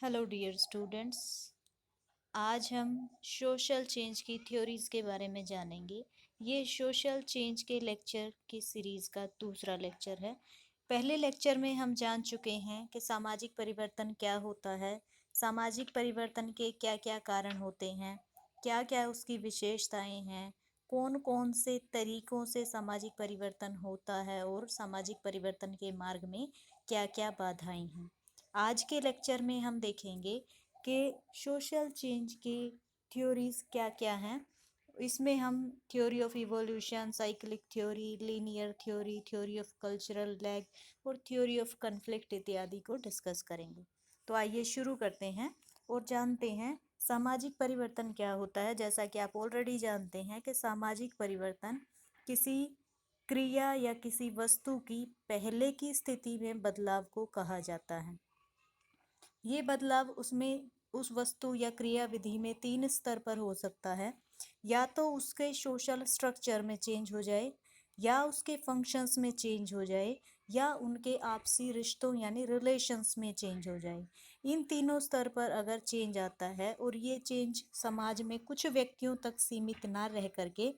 Hello dear students. आज हम social change की थ्योरीज के बारे में जानेंगे। ये सोशल चेंज के लेक्चर की सीरीज़ का दूसरा लेक्चर है। पहले लेक्चर में हम जान चुके हैं कि सामाजिक परिवर्तन क्या होता है, सामाजिक परिवर्तन के क्या क्या कारण होते हैं, क्या क्या उसकी विशेषताएं हैं, कौन कौन से तरीकों से सामाजिक परिवर्तन होता है और सामाजिक परिवर्तन के मार्ग में क्या क्या बाधाएं हैं। आज के लेक्चर में हम देखेंगे कि सोशल चेंज की थ्योरीज क्या क्या हैं। इसमें हम theory of evolution, cyclic theory, linear theory, theory of cultural lag और थ्योरी ऑफ कन्फ्लिक्ट इत्यादि को डिस्कस करेंगे। तो आइए शुरू करते हैं और जानते हैं सामाजिक परिवर्तन क्या होता है। जैसा कि आप ऑलरेडी जानते हैं कि सामाजिक परिवर्तन किसी क्रिया या किसी वस्तु की पहले की स्थिति में बदलाव को कहा जाता है। ये बदलाव उसमें उस वस्तु या क्रिया विधि में तीन स्तर पर हो सकता है। या तो उसके सोशल स्ट्रक्चर में चेंज हो जाए, या उसके फंक्शंस में चेंज हो जाए, या उनके आपसी रिश्तों यानी रिलेशंस में चेंज हो जाए। इन तीनों स्तर पर अगर चेंज आता है और ये चेंज समाज में कुछ व्यक्तियों तक सीमित ना रह करके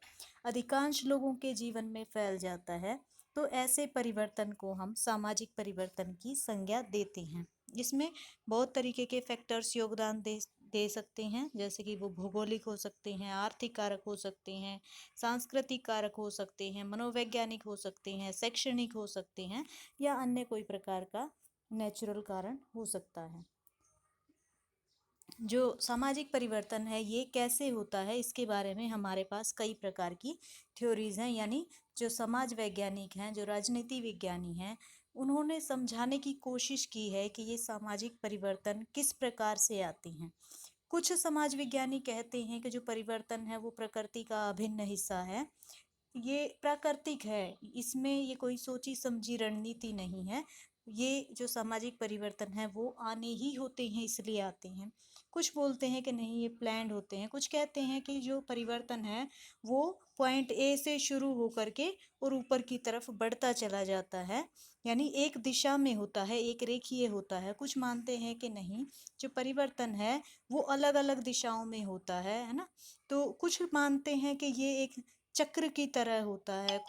अधिकांश लोगों के जीवन में फैल जाता है, तो ऐसे परिवर्तन को हम सामाजिक परिवर्तन की संज्ञा देते हैं। इसमें बहुत तरीके के फैक्टर्स योगदान दे दे सकते हैं, जैसे कि वो भौगोलिक हो सकते हैं, आर्थिक कारक हो सकते हैं, सांस्कृतिक कारक हो सकते हैं, मनोवैज्ञानिक हो सकते हैं, शैक्षणिक हो सकते हैं, या अन्य कोई प्रकार का नेचुरल कारण हो सकता है। जो सामाजिक परिवर्तन है ये कैसे होता है, इसके बारे में हमारे पास कई प्रकार की थ्योरीज हैं। यानी जो समाज वैज्ञानिक हैं, जो राजनीति विज्ञानी हैं, उन्होंने समझाने की कोशिश की है कि ये सामाजिक परिवर्तन किस प्रकार से आते हैं। कुछ समाज विज्ञानी कहते हैं कि जो परिवर्तन है वो प्रकृति का अभिन्न हिस्सा है, ये प्राकृतिक है, इसमें ये कोई सोची समझी रणनीति नहीं है। ये जो सामाजिक परिवर्तन है वो आने ही होते हैं, इसलिए आते हैं। कुछ बोलते हैं कि नहीं, ये प्लान्ड होते हैं। कुछ कहते हैं कि जो परिवर्तन है वो पॉइंट ए से शुरू होकर के और ऊपर की तरफ बढ़ता चला जाता है, यानी एक दिशा में होता है, एक रेखीय होता है। कुछ मानते हैं कि नहीं, जो परिवर्तन है वो अलग अलग दिशाओं में होता है ना। तो कुछ मानते हैं कि ये एक चक्र की तरह होता है।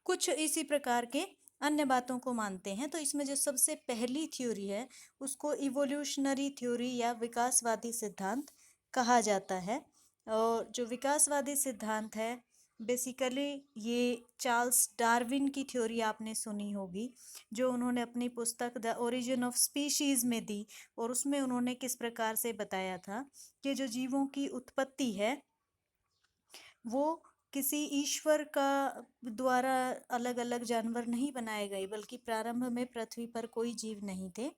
कुछ इसी प्रकार के अन्य बातों को मानते हैं। तो इसमें जो सबसे पहली थ्योरी है उसको इवोल्यूशनरी थ्योरी या विकासवादी सिद्धांत कहा जाता है। और जो विकासवादी सिद्धांत है, बेसिकली ये चार्ल्स डार्विन की थ्योरी आपने सुनी होगी, जो उन्होंने अपनी पुस्तक द ओरिजिन ऑफ स्पीशीज में दी। और उसमें उन्होंने किस प्रकार से बताया था कि जो जीवों की उत्पत्ति है वो किसी ईश्वर का द्वारा अलग अलग जानवर नहीं बनाए गए, बल्कि प्रारंभ में पृथ्वी पर कोई जीव नहीं थे।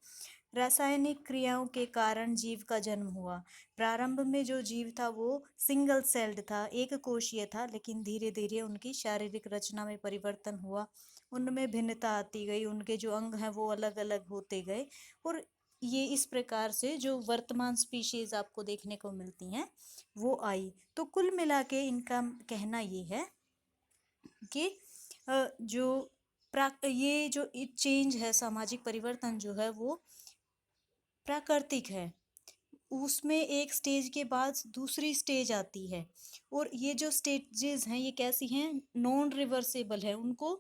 रासायनिक क्रियाओं के कारण जीव का जन्म हुआ। प्रारंभ में जो जीव था वो सिंगल सेल्ड था, एक कोशीय था, लेकिन धीरे धीरे उनकी शारीरिक रचना में परिवर्तन हुआ, उनमें भिन्नता आती गई, उनके जो अंग हैं वो अलग अलग होते गए। और ये इस प्रकार से जो वर्तमान स्पीशीज आपको देखने को मिलती हैं वो आई। तो कुल मिला के इनका कहना ये है कि जो ये जो चेंज है, सामाजिक परिवर्तन जो है वो प्राकृतिक है। उसमें एक स्टेज के बाद दूसरी स्टेज आती है, और ये जो स्टेजेस हैं ये कैसी हैं, नॉन रिवर्सेबल है, उनको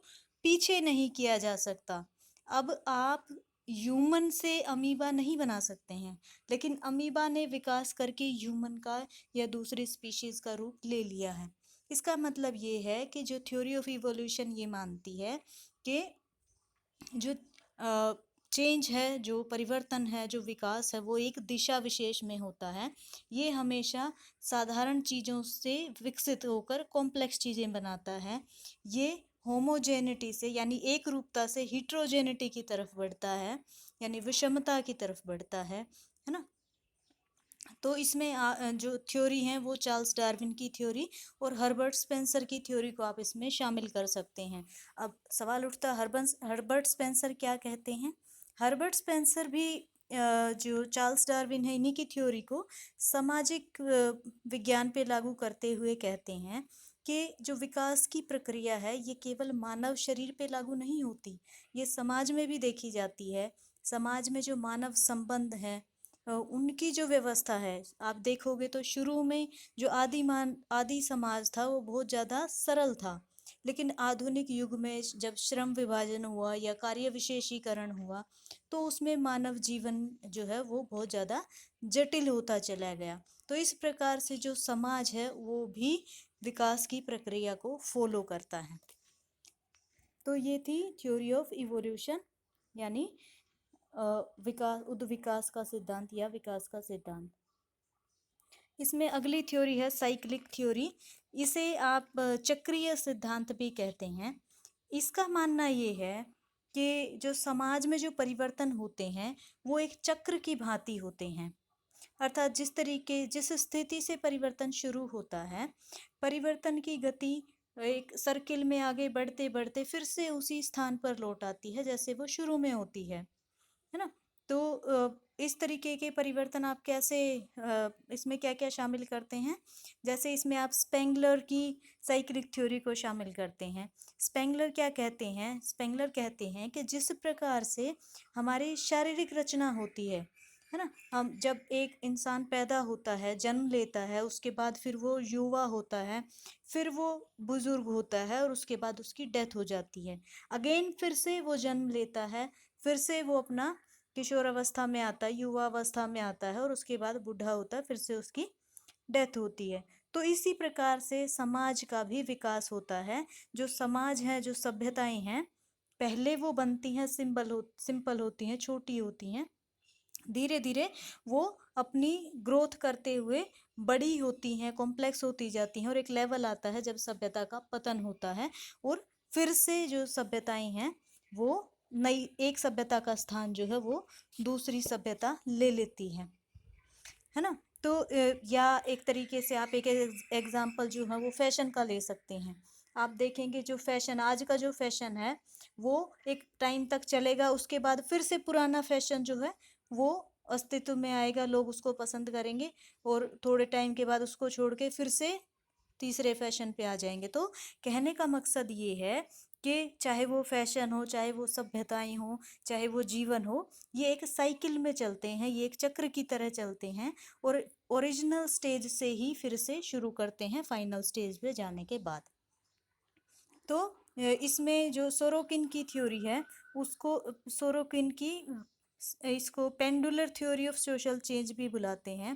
पीछे नहीं किया जा सकता। अब आप ह्यूमन से अमीबा नहीं बना सकते हैं, लेकिन अमीबा ने विकास करके ह्यूमन का या दूसरी स्पीशीज का रूप ले लिया है। इसका मतलब ये है कि जो थ्योरी ऑफ इवोल्यूशन ये मानती है कि जो चेंज है, जो परिवर्तन है, जो विकास है, वो एक दिशा विशेष में होता है। ये हमेशा साधारण चीज़ों से विकसित होकर कॉम्प्लेक्स चीज़ें बनाता है। ये होमोजेनिटी से यानी एक रूपता से हिट्रोजेनिटी की तरफ बढ़ता है, यानी विषमता की तरफ बढ़ता है ना। तो इसमें जो थ्योरी हैं वो चार्ल्स डार्विन की थ्योरी और हर्बर्ट स्पेंसर की थ्योरी को आप इसमें शामिल कर सकते हैं। अब सवाल उठता, हर्बर्ट स्पेंसर क्या कहते हैं। हर्बर्ट स्पेंसर भी जो चार्ल्स डार्विन है इन्हीं की थ्योरी को सामाजिक विज्ञान पे लागू करते हुए कहते हैं कि जो विकास की प्रक्रिया है ये केवल मानव शरीर पे लागू नहीं होती, ये समाज में भी देखी जाती है। समाज में जो मानव संबंध है उनकी जो व्यवस्था है, आप देखोगे तो शुरू में जो आदि समाज था वो बहुत ज़्यादा सरल था। लेकिन आधुनिक युग में जब श्रम विभाजन हुआ या कार्य विशेषीकरण हुआ, तो उसमें मानव जीवन जो है वो बहुत ज़्यादा जटिल होता चला गया। तो इस प्रकार से जो समाज है वो भी विकास की प्रक्रिया को फॉलो करता है। तो ये थी थ्योरी ऑफ इवोल्यूशन, यानी विकास का सिद्धांत या विकास का सिद्धांत। इसमें अगली थ्योरी है साइक्लिक थ्योरी। इसे आप चक्रीय सिद्धांत भी कहते हैं। इसका मानना ये है कि जो समाज में जो परिवर्तन होते हैं वो एक चक्र की भांति होते हैं। अर्थात जिस स्थिति से परिवर्तन शुरू होता है, परिवर्तन की गति एक सर्किल में आगे बढ़ते बढ़ते फिर से उसी स्थान पर लौट आती है जैसे वो शुरू में होती है ना। तो इस तरीके के परिवर्तन आप कैसे इसमें क्या क्या शामिल करते हैं, जैसे इसमें आप स्पेंगलर की साइक्लिक थ्योरी को शामिल करते हैं। स्पेंगलर क्या कहते हैं? स्पेंगलर कहते हैं कि जिस प्रकार से हमारी शारीरिक रचना होती है ना, हम जब एक इंसान पैदा होता है, जन्म लेता है, उसके बाद फिर वो युवा होता है, फिर वो बुजुर्ग होता है और उसके बाद उसकी डेथ हो जाती है। अगेन फिर से वो जन्म लेता है, फिर से वो अपना किशोर अवस्था में आता है, युवा अवस्था में आता है और उसके बाद बूढ़ा होता है, फिर से उसकी डेथ होती है। तो इसी प्रकार से समाज का भी विकास होता है। जो समाज है, जो सभ्यताएं हैं, पहले वो बनती हैं सिंपल होती हैं, छोटी होती हैं। धीरे धीरे वो अपनी ग्रोथ करते हुए बड़ी होती हैं, कॉम्प्लेक्स होती जाती हैं और एक लेवल आता है जब सभ्यता का पतन होता है और फिर से जो सभ्यताएं हैं वो नई एक सभ्यता का स्थान जो है वो दूसरी सभ्यता ले लेती है ना। तो या एक तरीके से आप एक एग्जाम्पल जो है वो फैशन का ले सकते हैं। आप देखेंगे जो फैशन आज का जो फैशन है वो एक टाइम तक चलेगा, उसके बाद फिर से पुराना फैशन जो है वो अस्तित्व में आएगा, लोग उसको पसंद करेंगे और थोड़े टाइम के बाद उसको छोड़ के फिर से तीसरे फैशन पे आ जाएंगे। तो कहने का मकसद ये है कि चाहे वो फैशन हो, चाहे वो सभ्यताएं हो, चाहे वो जीवन हो, ये एक साइकिल में चलते हैं, ये एक चक्र की तरह चलते हैं और ओरिजिनल स्टेज से ही फिर से शुरू करते हैं फाइनल स्टेज पे जाने के बाद। तो इसमें जो सोरोकिन की थ्योरी है उसको सोरोकिन की इसको pendular theory of social change भी बुलाते हैं,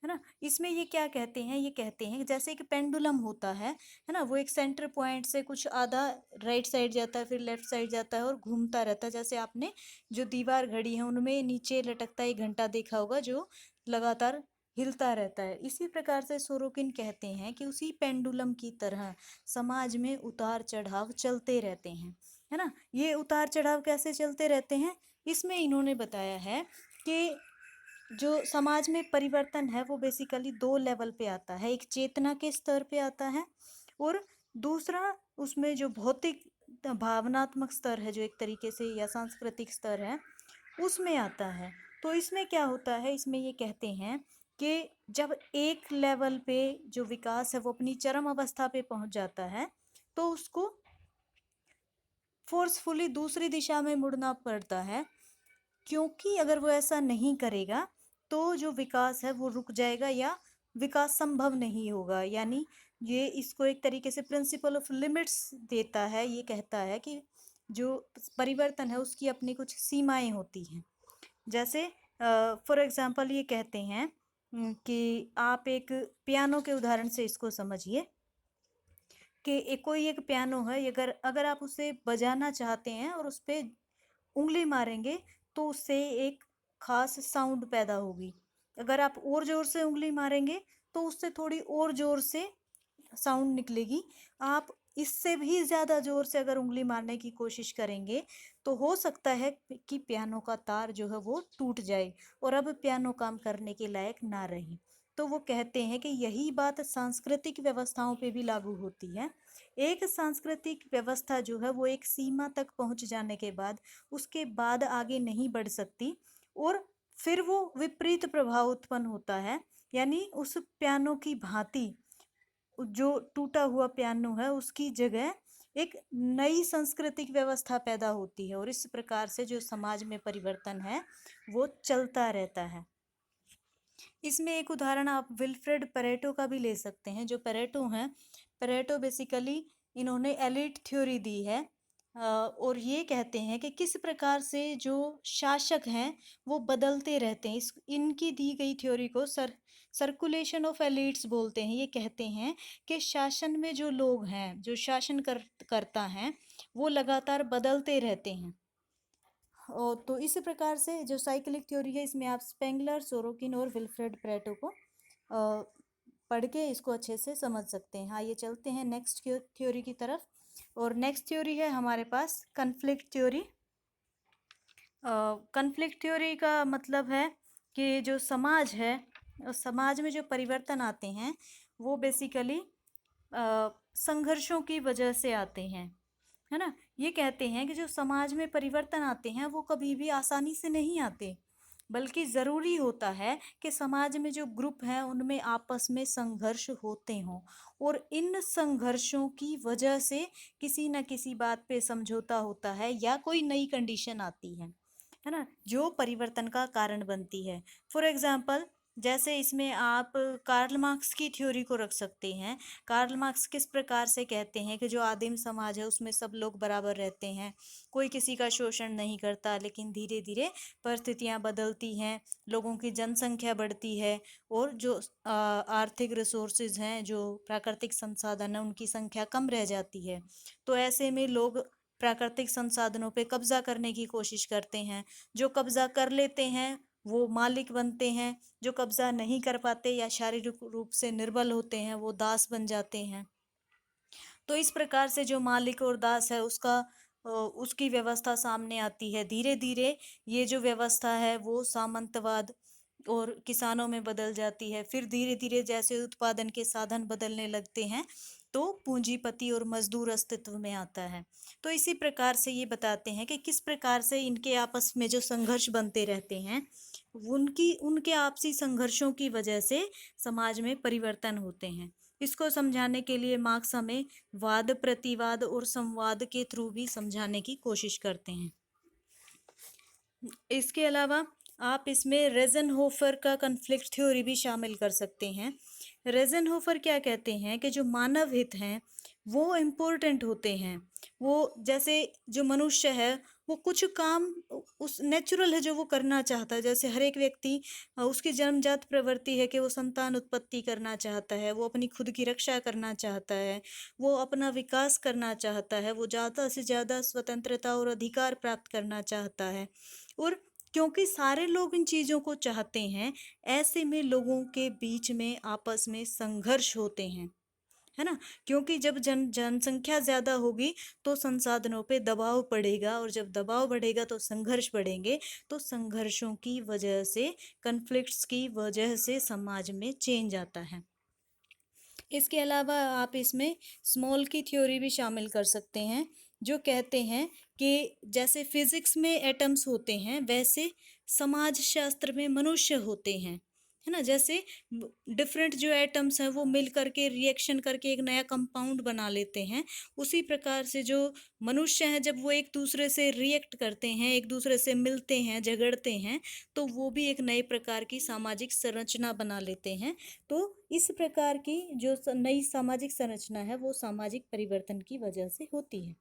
है ना। इसमें ये क्या कहते हैं? ये कहते हैं कि जैसे एक पेंडुलम होता है ना, वो एक सेंटर पॉइंट से कुछ आधा राइट साइड जाता है, फिर लेफ्ट साइड जाता है और घूमता रहता है। जैसे आपने जो दीवार घड़ी है उनमें नीचे लटकता एक घंटा देखा होगा जो लगातार हिलता रहता है। इसी प्रकार से सोरोकिन कहते हैं कि उसी पेंडुलम की तरह समाज में उतार चढ़ाव चलते रहते हैं, है ना। ये उतार चढ़ाव कैसे चलते रहते हैं? इसमें इन्होंने बताया है कि जो समाज में परिवर्तन है वो बेसिकली दो लेवल पे आता है। एक चेतना के स्तर पे आता है और दूसरा उसमें जो भौतिक भावनात्मक स्तर है, जो एक तरीके से या सांस्कृतिक स्तर है, उसमें आता है। तो इसमें क्या होता है? इसमें ये कहते हैं कि जब एक लेवल पे जो विकास है वो अपनी चरम अवस्था पे पहुंच जाता है तो उसको फोर्सफुली दूसरी दिशा में मुड़ना पड़ता है, क्योंकि अगर वो ऐसा नहीं करेगा तो जो विकास है वो रुक जाएगा या विकास संभव नहीं होगा। यानी ये इसको एक तरीके से प्रिंसिपल ऑफ लिमिट्स देता है। ये कहता है कि जो परिवर्तन है उसकी अपनी कुछ सीमाएं होती हैं। जैसे फॉर एग्जांपल ये कहते हैं कि आप एक पियानो के उदाहरण से इसको समझिए कि कोई एक पियानो है, अगर अगर आप उसे बजाना चाहते हैं और उस पर उंगली मारेंगे तो उससे एक खास साउंड पैदा होगी। अगर आप और जोर से उंगली मारेंगे तो उससे थोड़ी और जोर से साउंड निकलेगी। आप इससे भी ज्यादा जोर से अगर उंगली मारने की कोशिश करेंगे तो हो सकता है कि पियानो का तार जो है वो टूट जाए और अब पियानो काम करने के लायक ना रहे। तो वो कहते हैं कि यही बात सांस्कृतिक व्यवस्थाओं पे भी लागू होती है। एक सांस्कृतिक व्यवस्था जो है वो एक सीमा तक पहुंच जाने के बाद उसके बाद आगे नहीं बढ़ सकती और फिर वो विपरीत प्रभाव उत्पन्न होता है। यानी उस पियानो की भांति जो टूटा हुआ पियानो है उसकी जगह एक नई सांस्कृतिक व्यवस्था पैदा होती है, और इस प्रकार से जो समाज में परिवर्तन है वो चलता रहता है। इसमें एक उदाहरण आप विल्फ्रेड पेरेटो का भी ले सकते हैं। जो पेरेटो हैं, पेरेटो बेसिकली इन्होंने एलिट थ्योरी दी है, और ये कहते हैं कि किस प्रकार से जो शासक हैं वो बदलते रहते हैं। इस इनकी दी गई थ्योरी को सर्कुलेशन ऑफ एलिट्स बोलते हैं। ये कहते हैं कि शासन में जो लोग हैं, जो शासन करता है, वो लगातार बदलते रहते हैं। और तो इस प्रकार से जो साइक्लिक थ्योरी है, इसमें आप स्पेंगलर, सोरोकिन और विल्फ्रेड पेरेटो को पढ़ के इसको अच्छे से समझ सकते हैं। हाँ, ये चलते हैं नेक्स्ट थ्योरी की तरफ। और नेक्स्ट थ्योरी है हमारे पास कन्फ्लिक्ट थ्योरी। कन्फ्लिक्ट थ्योरी का मतलब है कि जो समाज है, समाज में जो परिवर्तन आते हैं वो बेसिकली संघर्षों की वजह से आते हैं, है ना। ये कहते हैं कि जो समाज में परिवर्तन आते हैं वो कभी भी आसानी से नहीं आते, बल्कि ज़रूरी होता है कि समाज में जो ग्रुप हैं उनमें आपस में संघर्ष होते हों, और इन संघर्षों की वजह से किसी न किसी बात पे समझौता होता है या कोई नई कंडीशन आती है ना, जो परिवर्तन का कारण बनती है। फॉर एग्जाम्पल, जैसे इसमें आप कार्ल मार्क्स की थ्योरी को रख सकते हैं। कार्ल मार्क्स किस प्रकार से कहते हैं कि जो आदिम समाज है उसमें सब लोग बराबर रहते हैं, कोई किसी का शोषण नहीं करता, लेकिन धीरे धीरे परिस्थितियां बदलती हैं, लोगों की जनसंख्या बढ़ती है, और जो आर्थिक रिसोर्सेज हैं, जो प्राकृतिक संसाधन है, उनकी संख्या कम रह जाती है। तो ऐसे में लोग प्राकृतिक संसाधनों पे कब्जा करने की कोशिश करते हैं। जो कब्जा कर लेते हैं वो मालिक बनते हैं, जो कब्जा नहीं कर पाते या शारीरिक रूप से निर्बल होते हैं वो दास बन जाते हैं। तो इस प्रकार से जो मालिक और दास है उसकी व्यवस्था सामने आती है। धीरे धीरे ये जो व्यवस्था है वो सामंतवाद और किसानों में बदल जाती है। फिर धीरे धीरे जैसे उत्पादन के साधन बदलने लगते हैं तो पूंजीपति और मजदूर अस्तित्व में आता है। तो इसी प्रकार से ये बताते हैं कि किस प्रकार से इनके आपस में जो संघर्ष बनते रहते हैं, उनकी उनके आपसी संघर्षों की वजह से समाज में परिवर्तन होते हैं। इसको समझाने के लिए मार्क्स हमें वाद प्रतिवाद और संवाद के थ्रू भी समझाने की कोशिश करते हैं। इसके अलावा आप इसमें रेजनहोफर का कन्फ्लिक्ट थ्योरी भी शामिल कर सकते हैं। रेजनहोफर क्या कहते हैं कि जो मानव हित हैं वो इम्पोर्टेंट होते हैं। वो जैसे जो मनुष्य है वो कुछ काम उस नेचुरल है जो वो करना चाहता है। जैसे हर एक व्यक्ति उसकी जन्मजात प्रवृत्ति है कि वो संतान उत्पत्ति करना चाहता है, वो अपनी खुद की रक्षा करना चाहता है, वो अपना विकास करना चाहता है, वो ज़्यादा से ज़्यादा स्वतंत्रता और अधिकार प्राप्त करना चाहता है। और क्योंकि सारे लोग इन चीज़ों को चाहते हैं, ऐसे में लोगों के बीच में आपस में संघर्ष होते हैं, है ना। क्योंकि जब जनसंख्या ज़्यादा होगी तो संसाधनों पे दबाव पड़ेगा, और जब दबाव बढ़ेगा तो संघर्ष बढ़ेंगे। तो संघर्षों की वजह से, कन्फ्लिक्ट्स की वजह से समाज में चेंज आता है। इसके अलावा आप इसमें स्मॉल की थ्योरी भी शामिल कर सकते हैं, जो कहते हैं कि जैसे फिजिक्स में एटम्स होते हैं वैसे समाज शास्त्र में मनुष्य होते हैं, है ना। जैसे डिफरेंट जो एटम्स हैं वो मिल करके रिएक्शन करके एक नया कंपाउंड बना लेते हैं, उसी प्रकार से जो मनुष्य हैं जब वो एक दूसरे से रिएक्ट करते हैं, एक दूसरे से मिलते हैं, झगड़ते हैं, तो वो भी एक नए प्रकार की सामाजिक संरचना बना लेते हैं। तो इस प्रकार की जो नई सामाजिक संरचना है वो सामाजिक परिवर्तन की वजह से होती है।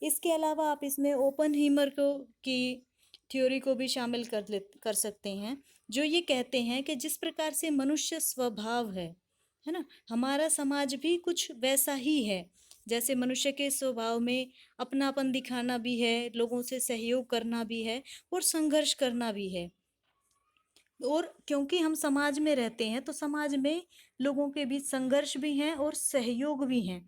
इसके अलावा आप इसमें ओपनहीमर को की थ्योरी को भी शामिल कर सकते हैं, जो ये कहते हैं कि जिस प्रकार से मनुष्य स्वभाव है ना, हमारा समाज भी कुछ वैसा ही है। जैसे मनुष्य के स्वभाव में अपनापन दिखाना भी है, लोगों से सहयोग करना भी है, और संघर्ष करना भी है। और क्योंकि हम समाज में रहते हैं तो समाज में लोगों के बीच संघर्ष भी हैं और सहयोग भी हैं।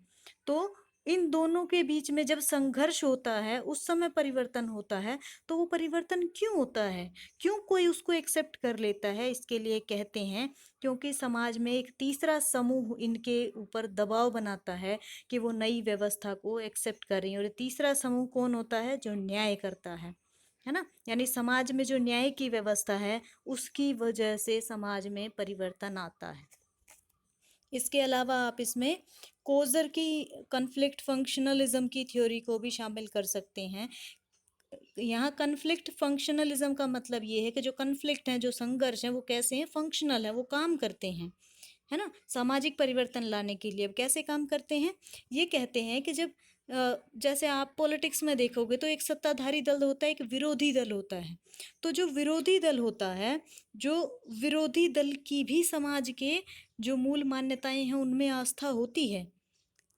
तो इन दोनों के बीच में जब संघर्ष होता है उस समय परिवर्तन होता है। तो वो परिवर्तन क्यों होता है, क्यों कोई उसको एक्सेप्ट कर लेता है, इसके लिए कहते हैं क्योंकि समाज में एक तीसरा समूह इनके ऊपर दबाव बनाता है कि वो नई व्यवस्था को एक्सेप्ट करें। और ये तीसरा समूह कौन होता है? जो न्याय करता है ना। यानी समाज में जो न्याय की व्यवस्था है उसकी वजह से समाज में परिवर्तन आता है। इसके अलावा आप इसमें कोज़र की कॉन्फ्लिक्ट फंक्शनलिज्म की थ्योरी को भी शामिल कर सकते हैं। यहाँ कॉन्फ्लिक्ट फंक्शनलिज्म का मतलब ये है कि जो कॉन्फ्लिक्ट हैं, जो संघर्ष हैं, वो कैसे हैं, फंक्शनल है, वो काम करते हैं, है ना, सामाजिक परिवर्तन लाने के लिए। अब कैसे काम करते हैं, ये कहते हैं कि जब जैसे आप पॉलिटिक्स में देखोगे तो एक सत्ताधारी दल होता है, एक विरोधी दल होता है। तो जो विरोधी दल होता है, जो विरोधी दल की भी समाज के जो मूल मान्यताएं हैं उनमें आस्था होती है,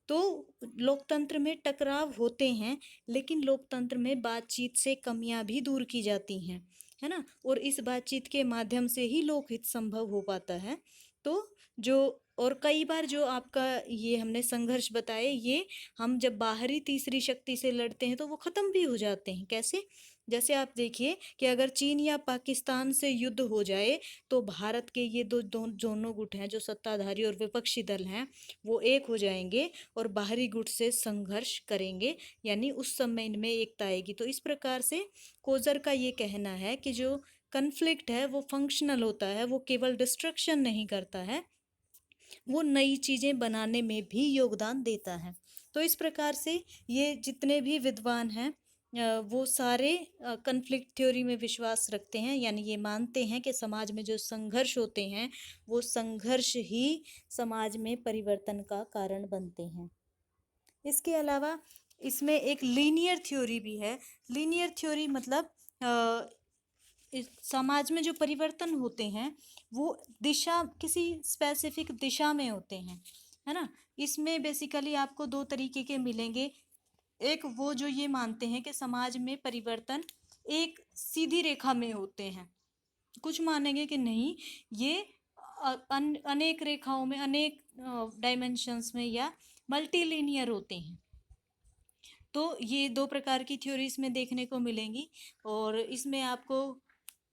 तो लोकतंत्र में टकराव होते हैं, लेकिन लोकतंत्र में बातचीत से कमियां भी दूर की जाती हैं, है ना, और इस बातचीत के माध्यम से ही लोकहित संभव हो पाता है। तो जो और कई बार जो आपका ये हमने संघर्ष बताए, ये हम जब बाहरी तीसरी शक्ति से लड़ते हैं तो वो खत्म भी हो जाते हैं। कैसे? जैसे आप देखिए कि अगर चीन या पाकिस्तान से युद्ध हो जाए तो भारत के ये दोनों गुट हैं, जो सत्ताधारी और विपक्षी दल हैं, वो एक हो जाएंगे और बाहरी गुट से संघर्ष करेंगे, यानी उस समय इनमें एकता आएगी। तो इस प्रकार से कोजर का ये कहना है कि जो कन्फ्लिक्ट है वो फंक्शनल होता है, वो केवल डिस्ट्रक्शन नहीं करता है, वो नई चीज़ें बनाने में भी योगदान देता है। तो इस प्रकार से ये जितने भी विद्वान हैं वो सारे कन्फ्लिक्ट थ्योरी में विश्वास रखते हैं, यानी ये मानते हैं कि समाज में जो संघर्ष होते हैं वो संघर्ष ही समाज में परिवर्तन का कारण बनते हैं। इसके अलावा इसमें एक लीनियर थ्योरी भी है। लीनियर थ्योरी मतलब इस समाज में जो परिवर्तन होते हैं वो दिशा, किसी स्पेसिफिक दिशा में होते हैं, है ना। इसमें बेसिकली आपको दो तरीके के मिलेंगे। एक वो जो ये मानते हैं कि समाज में परिवर्तन एक सीधी रेखा में होते हैं, कुछ मानेंगे कि नहीं, ये अनेक रेखाओं में, अनेक डायमेंशंस में या मल्टीलिनियर होते हैं। तो ये दो प्रकार की थ्योरीज में देखने को मिलेंगी। और इसमें आपको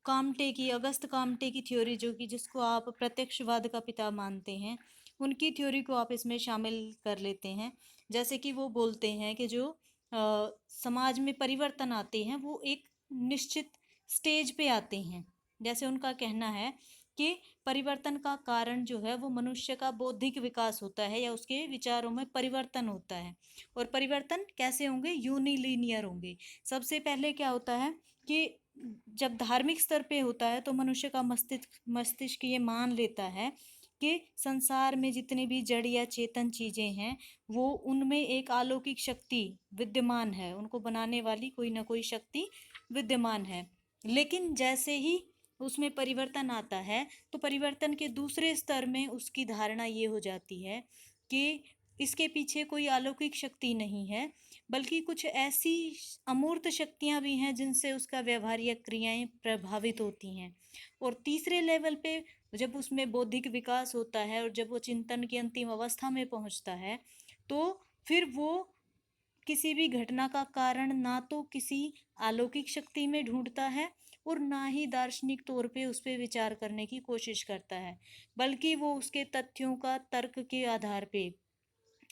काम्टे की, अगस्त काम्टे की थ्योरी, जो कि जिसको आप प्रत्यक्षवाद का पिता मानते हैं, उनकी थ्योरी को आप इसमें शामिल कर लेते हैं। जैसे कि वो बोलते हैं कि जो समाज में परिवर्तन आते हैं वो एक निश्चित स्टेज पे आते हैं। जैसे उनका कहना है कि परिवर्तन का कारण जो है वो मनुष्य का बौद्धिक विकास होता है या उसके विचारों में परिवर्तन होता है। और परिवर्तन कैसे होंगे? यूनिलीनियर होंगे। सबसे पहले क्या होता है कि जब धार्मिक स्तर पे होता है तो मनुष्य का मस्तिष्क ये मान लेता है कि संसार में जितने भी जड़ या चेतन चीजें हैं वो उनमें एक अलौकिक शक्ति विद्यमान है, उनको बनाने वाली कोई ना कोई शक्ति विद्यमान है। लेकिन जैसे ही उसमें परिवर्तन आता है तो परिवर्तन के दूसरे स्तर में उसकी धारणा ये हो जाती है कि इसके पीछे कोई अलौकिक शक्ति नहीं है, बल्कि कुछ ऐसी अमूर्त शक्तियां भी हैं जिनसे उसका व्यवहार या क्रियाएं प्रभावित होती हैं। और तीसरे लेवल पे जब उसमें बौद्धिक विकास होता है और जब वो चिंतन की अंतिम अवस्था में पहुंचता है तो फिर वो किसी भी घटना का कारण ना तो किसी अलौकिक शक्ति में ढूंढता है और ना ही दार्शनिक तौर पे उस पर विचार करने की कोशिश करता है, बल्कि वो उसके तथ्यों का तर्क के आधार पे,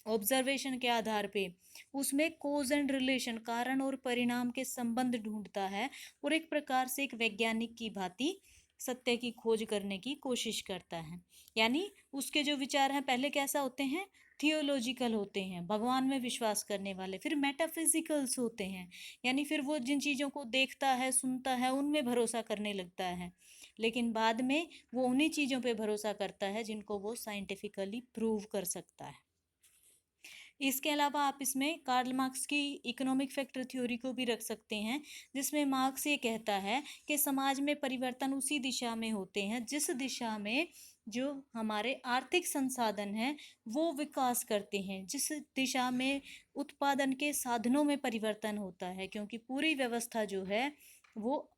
ऑब्जर्वेशन के आधार पे उसमें कोज एंड रिलेशन, कारण और परिणाम के संबंध ढूंढता है और एक प्रकार से एक वैज्ञानिक की भांति सत्य की खोज करने की कोशिश करता है। यानी उसके जो विचार हैं पहले कैसा होते हैं? थियोलॉजिकल होते हैं, भगवान में विश्वास करने वाले। फिर मेटाफिजिकल्स होते हैं, यानी फिर वो जिन चीज़ों को देखता है, सुनता है, उनमें भरोसा करने लगता है। लेकिन बाद में वो उन्हीं चीज़ों पे भरोसा करता है जिनको वो साइंटिफिकली प्रूव कर सकता है। इसके अलावा आप इसमें कार्ल मार्क्स की इकोनॉमिक फैक्टर थ्योरी को भी रख सकते हैं, जिसमें मार्क्स ये कहता है कि समाज में परिवर्तन उसी दिशा में होते हैं जिस दिशा में जो हमारे आर्थिक संसाधन हैं वो विकास करते हैं, जिस दिशा में उत्पादन के साधनों में परिवर्तन होता है, क्योंकि पूरी व्यवस्था जो है वो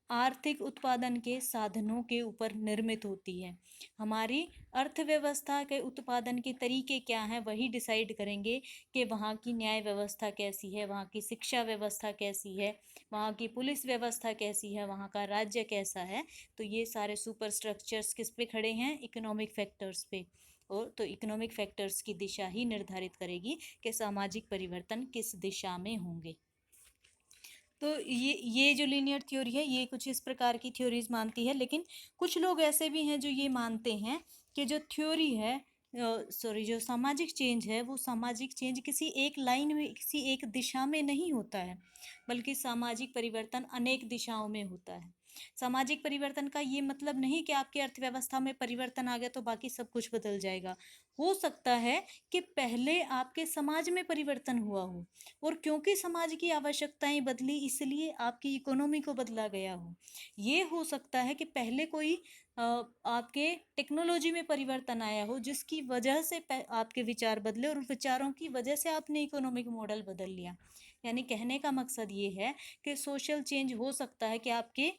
आर्थिक उत्पादन के साधनों के ऊपर निर्मित होती है। हमारी अर्थव्यवस्था के उत्पादन के तरीके क्या हैं वही डिसाइड करेंगे कि वहाँ की न्याय व्यवस्था कैसी है, वहाँ की शिक्षा व्यवस्था कैसी है, वहाँ की पुलिस व्यवस्था कैसी है, वहाँ का राज्य कैसा है। तो ये सारे सुपर स्ट्रक्चर्स किस पे खड़े हैं? इकोनॉमिक फैक्टर्स पे। और तो इकोनॉमिक फैक्टर्स की दिशा ही निर्धारित करेगी कि सामाजिक परिवर्तन किस दिशा में होंगे। तो ये जो लीनियर थ्योरी है ये कुछ इस प्रकार की थ्योरीज मानती है। लेकिन कुछ लोग ऐसे भी हैं जो ये मानते हैं कि जो थ्योरी है जो सामाजिक चेंज है वो सामाजिक चेंज किसी एक लाइन में, किसी एक दिशा में नहीं होता है, बल्कि सामाजिक परिवर्तन अनेक दिशाओं में होता है। सामाजिक परिवर्तन का ये मतलब नहीं कि आपकी अर्थव्यवस्था में परिवर्तन आ गया तो बाकी सब कुछ बदल जाएगा। हो सकता है कि पहले आपके समाज में परिवर्तन हुआ हो, और क्योंकि समाज की आवश्यकताएं बदली इसलिए आपकी इकोनॉमी को बदला गया हो। ये हो सकता है कि पहले कोई आपके टेक्नोलॉजी में परिवर्तन आया हो जिसकी वजह से आपके विचार बदले, और विचारों की वजह से आपने इकोनॉमिक मॉडल बदल लिया। यानी कहने का मकसद ये है कि सोशल चेंज हो सकता है कि आपके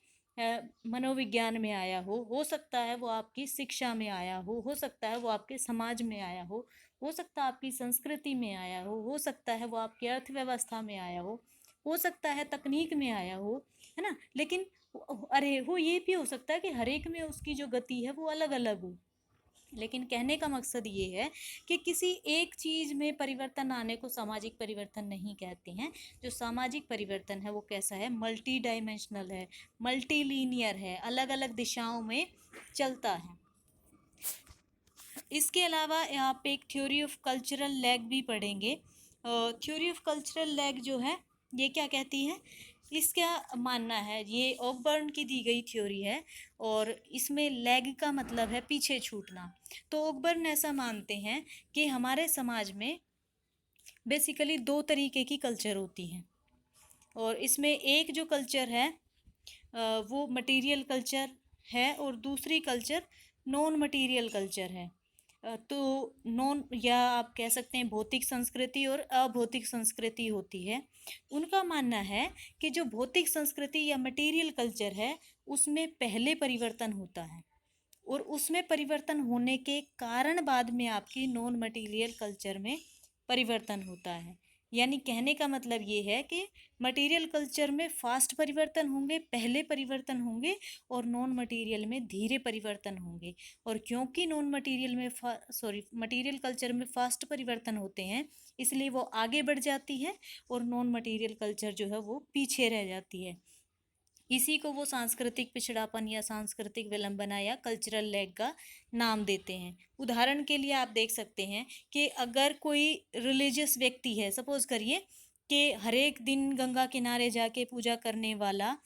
मनोविज्ञान में आया हो सकता है वो आपकी शिक्षा में आया हो सकता है वो आपके समाज में आया हो सकता है आपकी संस्कृति में आया हो सकता है वो आपकी अर्थव्यवस्था में आया हो सकता है तकनीक में आया हो, है ना। लेकिन अरे हो ये भी हो सकता है कि हर एक में उसकी जो गति है वो अलग अलग हो। लेकिन कहने का मकसद ये है कि किसी एक चीज में परिवर्तन आने को सामाजिक परिवर्तन नहीं कहते हैं। जो सामाजिक परिवर्तन है वो कैसा है, मल्टी डायमेंशनल है, मल्टी लीनियर है, अलग अलग दिशाओं में चलता है। इसके अलावा आप एक थ्योरी ऑफ कल्चरल लैग भी पढ़ेंगे। थ्योरी ऑफ कल्चरल लैग जो है ये क्या कहती है, इसका मानना है, ये ऑकबर्न की दी गई थ्योरी है, और इसमें लैग का मतलब है पीछे छूटना। तो ऑकबर्न ऐसा मानते हैं कि हमारे समाज में बेसिकली दो तरीके की कल्चर होती हैं, और इसमें एक जो कल्चर है वो मटेरियल कल्चर है, और दूसरी कल्चर नॉन मटेरियल कल्चर है। तो नॉन, या आप कह सकते हैं भौतिक संस्कृति और अभौतिक संस्कृति होती है। उनका मानना है कि जो भौतिक संस्कृति या मटेरियल कल्चर है उसमें पहले परिवर्तन होता है, और उसमें परिवर्तन होने के कारण बाद में आपकी नॉन मटेरियल कल्चर में परिवर्तन होता है। यानी कहने का मतलब ये है कि मटेरियल कल्चर में फास्ट परिवर्तन होंगे, पहले परिवर्तन होंगे, और नॉन मटेरियल में धीरे परिवर्तन होंगे। और क्योंकि नॉन मटेरियल में मटेरियल कल्चर में फास्ट परिवर्तन होते हैं इसलिए वो आगे बढ़ जाती है, और नॉन मटेरियल कल्चर जो है वो पीछे रह जाती है। इसी को वो सांस्कृतिक पिछड़ापन या सांस्कृतिक विलंबना या कल्चरल लैग का नाम देते हैं। उदाहरण के लिए आप देख सकते हैं कि अगर कोई रिलीजियस व्यक्ति है, सपोज करिए कि हर एक दिन गंगा किनारे जाके पूजा करने वाला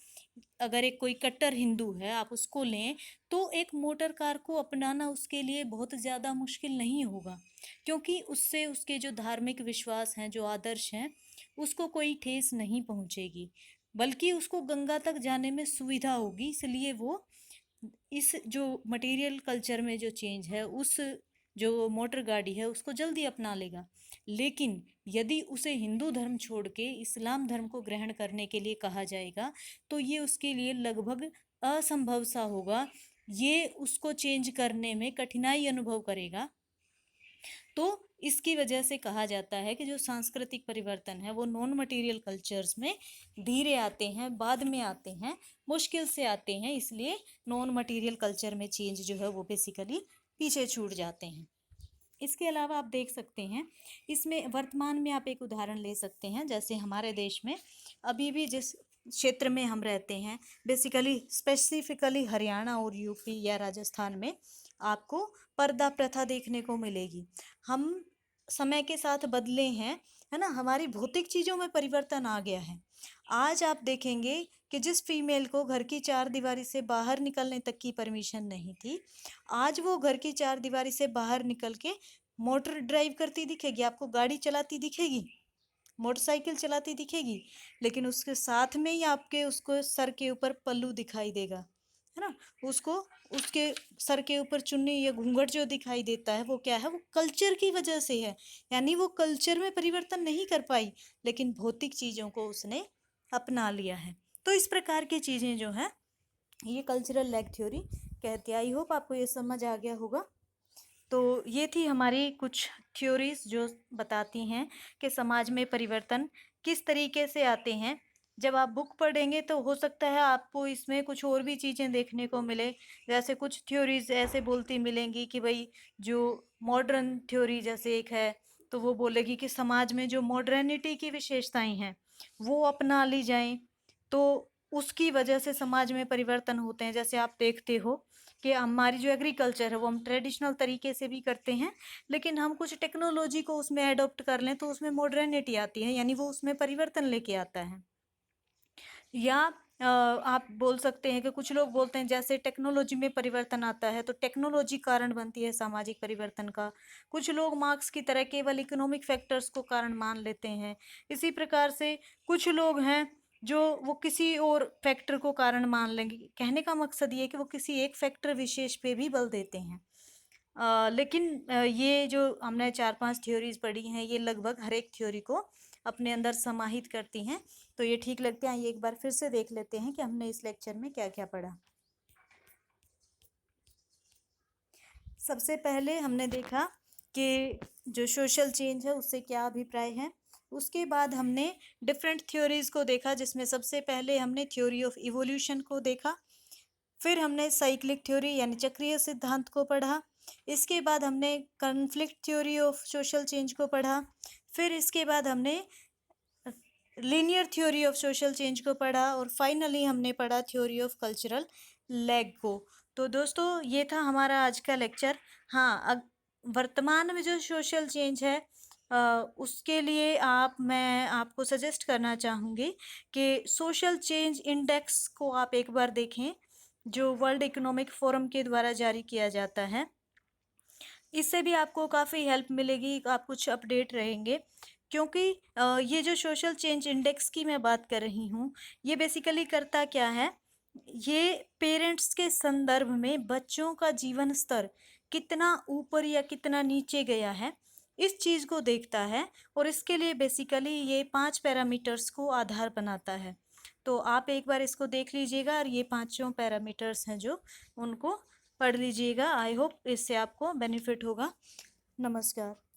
अगर एक कोई कट्टर हिंदू है, आप उसको लें, तो एक मोटर कार को अपनाना उसके लिए बहुत ज़्यादा मुश्किल नहीं होगा, क्योंकि उससे उसके जो धार्मिक विश्वास हैं, जो आदर्श हैं, उसको कोई ठेस नहीं पहुंचेगी, बल्कि उसको गंगा तक जाने में सुविधा होगी। इसलिए वो इस जो मटेरियल कल्चर में जो चेंज है उस जो मोटर गाड़ी है उसको जल्दी अपना लेगा। लेकिन यदि उसे हिंदू धर्म छोड़ के इस्लाम धर्म को ग्रहण करने के लिए कहा जाएगा तो ये उसके लिए लगभग असंभव सा होगा, ये उसको चेंज करने में कठिनाई अनुभव करेगा। तो इसकी वजह से कहा जाता है कि जो सांस्कृतिक परिवर्तन है वो नॉन मटेरियल कल्चर्स में धीरे आते हैं, बाद में आते हैं, मुश्किल से आते हैं, इसलिए नॉन मटेरियल कल्चर में चेंज जो है वो बेसिकली पीछे छूट जाते हैं। इसके अलावा आप देख सकते हैं इसमें वर्तमान में आप एक उदाहरण ले सकते हैं, जैसे हमारे देश में अभी भी जिस क्षेत्र में हम रहते हैं, बेसिकली स्पेसिफिकली हरियाणा और यूपी या राजस्थान में आपको पर्दा प्रथा देखने को मिलेगी। हम समय के साथ बदले हैं, है ना, हमारी भौतिक चीज़ों में परिवर्तन आ गया है। आज आप देखेंगे कि जिस फीमेल को घर की चार दीवारी से बाहर निकलने तक की परमिशन नहीं थी, आज वो घर की चार दीवारी से बाहर निकल के मोटर ड्राइव करती दिखेगी, आपको गाड़ी चलाती दिखेगी, मोटरसाइकिल चलाती दिखेगी, लेकिन उसके साथ में ही आपके उसको सर के ऊपर पल्लू दिखाई देगा, है ना। उसको उसके सर के ऊपर चुन्नी या घूंघट जो दिखाई देता है वो क्या है, वो कल्चर की वजह से है। यानी वो कल्चर में परिवर्तन नहीं कर पाई, लेकिन भौतिक चीज़ों को उसने अपना लिया है। तो इस प्रकार की चीज़ें जो हैं ये कल्चरल लैग थ्योरी कहती है। आई होप आपको ये समझ आ गया होगा। तो ये थी हमारी कुछ थ्योरीज जो बताती हैं कि समाज में परिवर्तन किस तरीके से आते हैं। जब आप बुक पढ़ेंगे तो हो सकता है आपको इसमें कुछ और भी चीज़ें देखने को मिले, जैसे कुछ थ्योरीज ऐसे बोलती मिलेंगी कि भाई जो मॉडर्न थ्योरी जैसे एक है तो वो बोलेगी कि समाज में जो मॉडर्निटी की विशेषताएं हैं वो अपना ली जाएं, तो उसकी वजह से समाज में परिवर्तन होते हैं। जैसे आप देखते हो कि हमारी जो एग्रीकल्चर है वो हम ट्रेडिशनल तरीके से भी करते हैं, लेकिन हम कुछ टेक्नोलॉजी को उसमें एडॉप्ट कर लें तो उसमें मॉडर्निटी आती है, यानी वो उसमें परिवर्तन लेके आता है। या आप बोल सकते हैं कि कुछ लोग बोलते हैं जैसे टेक्नोलॉजी में परिवर्तन आता है तो टेक्नोलॉजी कारण बनती है सामाजिक परिवर्तन का। कुछ लोग मार्क्स की तरह केवल इकोनॉमिक फैक्टर्स को कारण मान लेते हैं। इसी प्रकार से कुछ लोग हैं जो वो किसी और फैक्टर को कारण मान लेंगे। कहने का मकसद ये है कि वो किसी एक फैक्टर विशेष पे भी बल देते हैं। लेकिन ये जो हमने 4-5 थ्योरीज पढ़ी हैं ये लगभग हर एक थ्योरी को अपने अंदर समाहित करती हैं। तो ये ठीक लगते हैं, ये एक बार फिर से देख लेते हैं कि हमने इस लेक्चर में क्या क्या पढ़ा। सबसे पहले हमने देखा कि जो सोशल चेंज है उससे क्या अभिप्राय है। उसके बाद हमने डिफरेंट थ्योरीज को देखा, जिसमें सबसे पहले हमने थ्योरी ऑफ इवोल्यूशन को देखा। फिर हमने साइक्लिक थ्योरी यानी चक्रीय सिद्धांत को पढ़ा। इसके बाद हमने conflict theory of social change को पढ़ा। फिर इसके बाद हमने linear theory of social change को पढ़ा और फाइनली हमने पढ़ा थ्योरी ऑफ कल्चरल लैग को। तो दोस्तों ये था हमारा आज का लेक्चर। हाँ, वर्तमान में जो सोशल चेंज है उसके लिए मैं आपको सजेस्ट करना चाहूँगी कि सोशल चेंज इंडेक्स को आप एक बार देखें, जो वर्ल्ड इकोनॉमिक फोरम के द्वारा जारी किया जाता है। इससे भी आपको काफ़ी हेल्प मिलेगी, आप कुछ अपडेट रहेंगे। क्योंकि ये जो सोशल चेंज इंडेक्स की मैं बात कर रही हूँ, ये बेसिकली करता क्या है, ये पेरेंट्स के संदर्भ में बच्चों का जीवन स्तर कितना ऊपर या कितना नीचे गया है, इस चीज़ को देखता है। और इसके लिए बेसिकली ये 5 पैरामीटर्स को आधार बनाता है। तो आप एक बार इसको देख लीजिएगा और ये पांचों पैरामीटर्स हैं जो उनको पढ़ लीजिएगा। आई होप इससे आपको बेनिफिट होगा। नमस्कार।